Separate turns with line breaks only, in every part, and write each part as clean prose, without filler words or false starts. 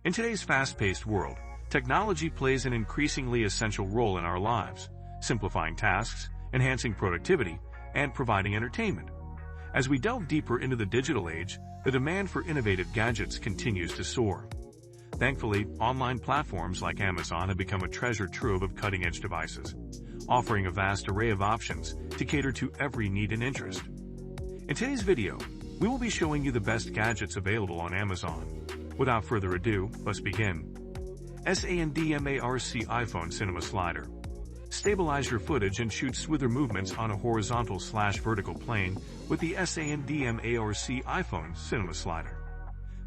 In today's fast-paced world, technology plays an increasingly essential role in our lives, simplifying tasks, enhancing productivity, and providing entertainment. As we delve deeper into the digital age, the demand for innovative gadgets continues to soar. Thankfully, online platforms like Amazon have become a treasure trove of cutting-edge devices, offering a vast array of options to cater to every need and interest. In today's video, we will be showing you the best gadgets available on Amazon. Without further ado, let's begin. embark iPhone Cinema Slider. Stabilize your footage and shoot smoother movements on a horizontal/vertical plane with the embark iPhone Cinema Slider.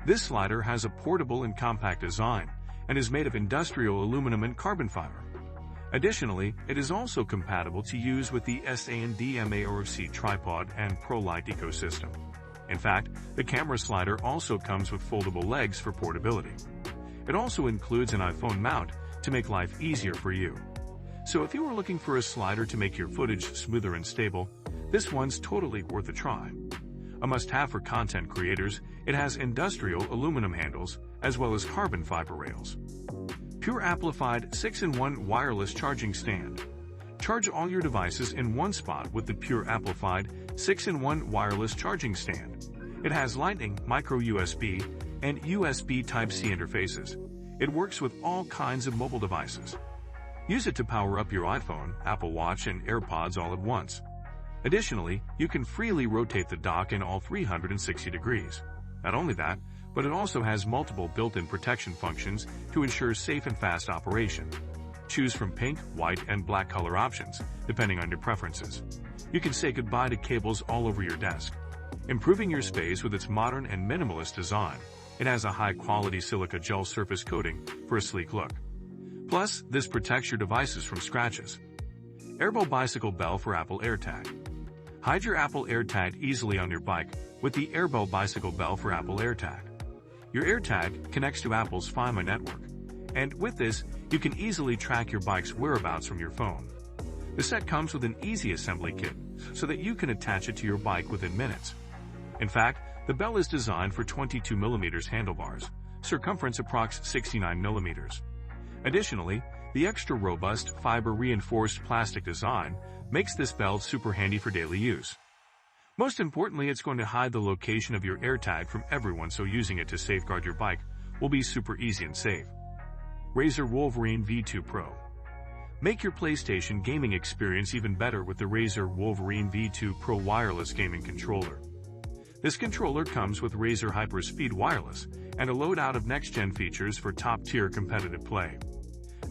This slider has a portable and compact design and is made of industrial aluminum and carbon fiber. Additionally, it is also compatible to use with the embark tripod and ProLight ecosystem. In fact, the camera slider also comes with foldable legs for portability. It also includes an iPhone mount to make life easier for you. So if you are looking for a slider to make your footage smoother and stable, this one's totally worth a try. A must-have for content creators, it has industrial aluminum handles as well as carbon fiber rails. Pure amplified 6-in-1 wireless charging stand. Charge all your devices in one spot with the Pure amplified 6-in-1 wireless charging stand. It has Lightning, micro USB, and USB Type-C interfaces. It works with all kinds of mobile devices. Use it to power up your iPhone, Apple Watch, and AirPods all at once. Additionally, you can freely rotate the dock in all 360 degrees. Not only that, but it also has multiple built-in protection functions to ensure safe and fast operation. Choose from pink, white, and black color options, depending on your preferences. You can say goodbye to cables all over your desk. Improving your space with its modern and minimalist design, it has a high-quality silica gel surface coating for a sleek look. Plus, this protects your devices from scratches. Airball Bicycle Bell for Apple AirTag. Hide your Apple AirTag easily on your bike with the Airball Bicycle Bell for Apple AirTag. Your AirTag connects to Apple's FiMa network, and with this, you can easily track your bike's whereabouts from your phone. The set comes with an easy assembly kit, so that you can attach it to your bike within minutes. In fact, the bell is designed for 22mm handlebars, circumference approx 69mm. Additionally, the extra robust fiber-reinforced plastic design makes this belt super handy for daily use. Most importantly, it's going to hide the location of your AirTag from everyone, so using it to safeguard your bike will be super easy and safe. Razer Wolverine V2 Pro. Make your PlayStation gaming experience even better with the Razer Wolverine V2 Pro wireless gaming controller. This controller comes with Razer Hyperspeed Wireless and a loadout of next-gen features for top-tier competitive play.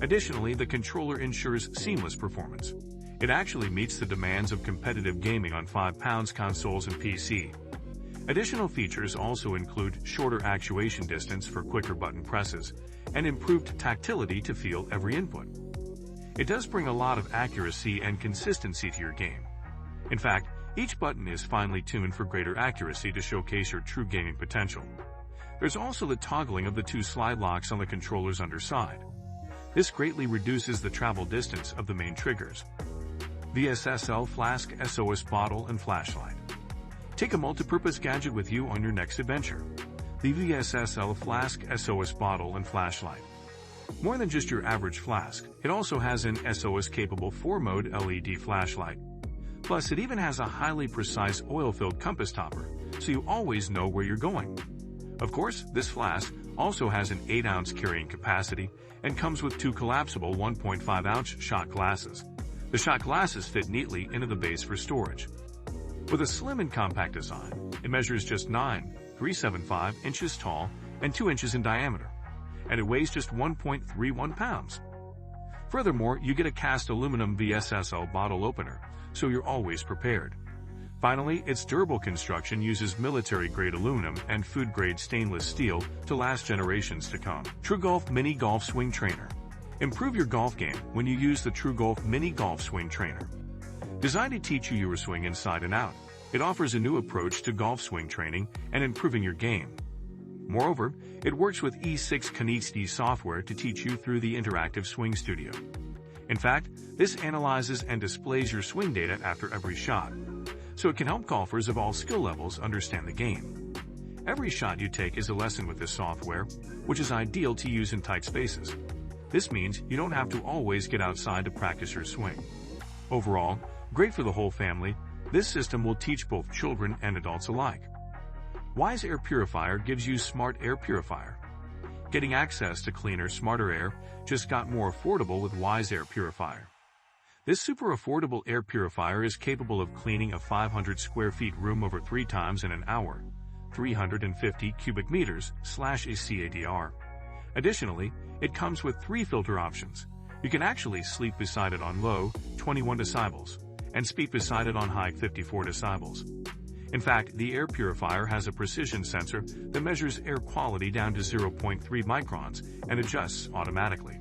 Additionally, the controller ensures seamless performance. It actually meets the demands of competitive gaming on 5-pound consoles and PC. Additional features also include shorter actuation distance for quicker button presses and improved tactility to feel every input. It does bring a lot of accuracy and consistency to your game. In fact, each button is finely tuned for greater accuracy to showcase your true gaming potential. There's also the toggling of the two slide locks on the controller's underside. This greatly reduces the travel distance of the main triggers. VSSL Flask SOS Bottle and Flashlight. Take a multi-purpose gadget with you on your next adventure. The VSSL Flask SOS Bottle and Flashlight. More than just your average flask, it also has an SOS-capable 4-mode LED flashlight. Plus, it even has a highly precise oil-filled compass topper, so you always know where you're going. Of course, this flask also has an 8-ounce carrying capacity and comes with two collapsible 1.5-ounce shot glasses. The shot glasses fit neatly into the base for storage. With a slim and compact design, it measures just 9.375 inches tall and 2 inches in diameter, and it weighs just 1.31 pounds. Furthermore, you get a cast aluminum VSSL bottle opener, so you're always prepared. Finally, its durable construction uses military-grade aluminum and food-grade stainless steel to last generations to come. TrueGolf Mini Golf Swing Trainer. Improve your golf game when you use the TrueGolf Mini Golf Swing Trainer. Designed to teach you your swing inside and out, it offers a new approach to golf swing training and improving your game. Moreover, it works with E6 Kinesti software to teach you through the interactive swing studio. In fact, this analyzes and displays your swing data after every shot, so it can help golfers of all skill levels understand the game. Every shot you take is a lesson with this software, which is ideal to use in tight spaces. This means you don't have to always get outside to practice your swing. Overall, great for the whole family, this system will teach both children and adults alike. Wise Air Purifier gives you smart air purifier. Getting access to cleaner, smarter air just got more affordable with Wise Air Purifier. This super affordable air purifier is capable of cleaning a 500 square feet room over 3 times in an hour, 350 cubic meters / a CADR. Additionally, it comes with 3 filter options. You can actually sleep beside it on low, 21 decibels, and speak beside it on high, 54 decibels. In fact, the air purifier has a precision sensor that measures air quality down to 0.3 microns and adjusts automatically.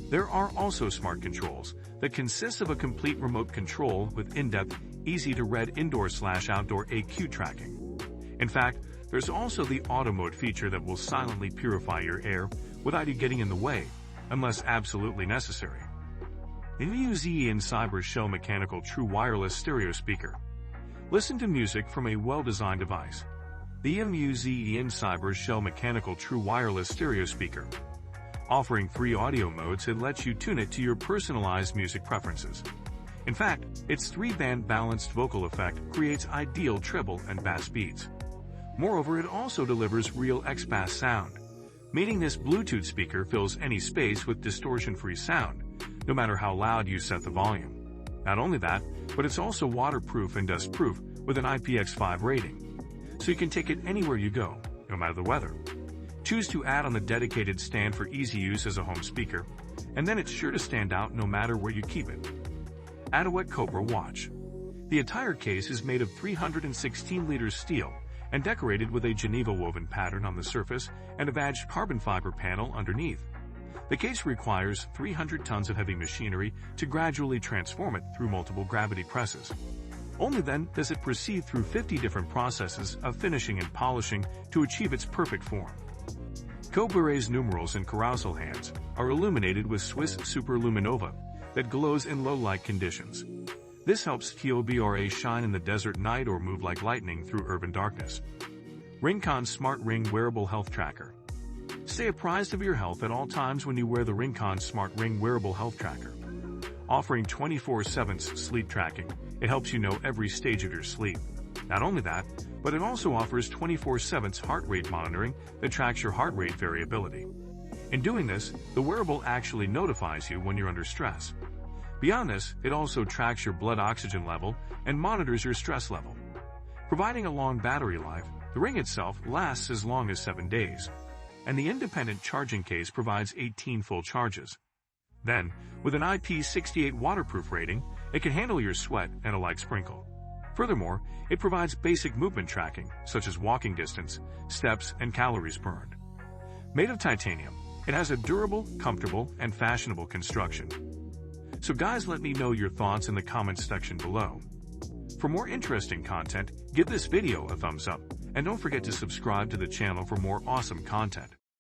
There are also smart controls that consist of a complete remote control with in-depth, easy-to-read indoor/outdoor AQ tracking. In fact, there's also the auto mode feature that will silently purify your air without you getting in the way, unless absolutely necessary. immerse Cyber Shell Mechanical True Wireless Stereo Speaker. Listen to music from a well-designed device. The immerse Cyber Shell Mechanical True Wireless Stereo Speaker. Offering 3 audio modes, it lets you tune it to your personalized music preferences. In fact, its 3-band balanced vocal effect creates ideal treble and bass beats. Moreover, it also delivers real X-bass sound, meaning this Bluetooth speaker fills any space with distortion-free sound, no matter how loud you set the volume. Not only that, but it's also waterproof and dustproof with an IPX5 rating, so you can take it anywhere you go, no matter the weather. Choose to add on the dedicated stand for easy use as a home speaker, and then it's sure to stand out no matter where you keep it. Adawet Cobra Watch. The entire case is made of 316 liters steel and decorated with a Geneva woven pattern on the surface and a badged carbon fiber panel underneath. The case requires 300 tons of heavy machinery to gradually transform it through multiple gravity presses. Only then does it proceed through 50 different processes of finishing and polishing to achieve its perfect form. Cobra's numerals and carousel hands are illuminated with Swiss Superluminova that glows in low light conditions. This helps Cobra shine in the desert night or move like lightning through urban darkness. Rincon Smart Ring Wearable Health Tracker. Stay apprised of your health at all times when you wear the Rincon Smart Ring Wearable Health Tracker. Offering 24/7 sleep tracking, it helps you know every stage of your sleep. Not only that, but it also offers 24/7 heart rate monitoring that tracks your heart rate variability. In doing this, the wearable actually notifies you when you're under stress. Beyond this, it also tracks your blood oxygen level and monitors your stress level. Providing a long battery life, the ring itself lasts as long as 7 days, and the independent charging case provides 18 full charges. Then, with an IP68 waterproof rating, it can handle your sweat and a light sprinkle. Furthermore, it provides basic movement tracking, such as walking distance, steps, and calories burned. Made of titanium, it has a durable, comfortable, and fashionable construction. So guys, let me know your thoughts in the comments section below. For more interesting content, give this video a thumbs up, and don't forget to subscribe to the channel for more awesome content.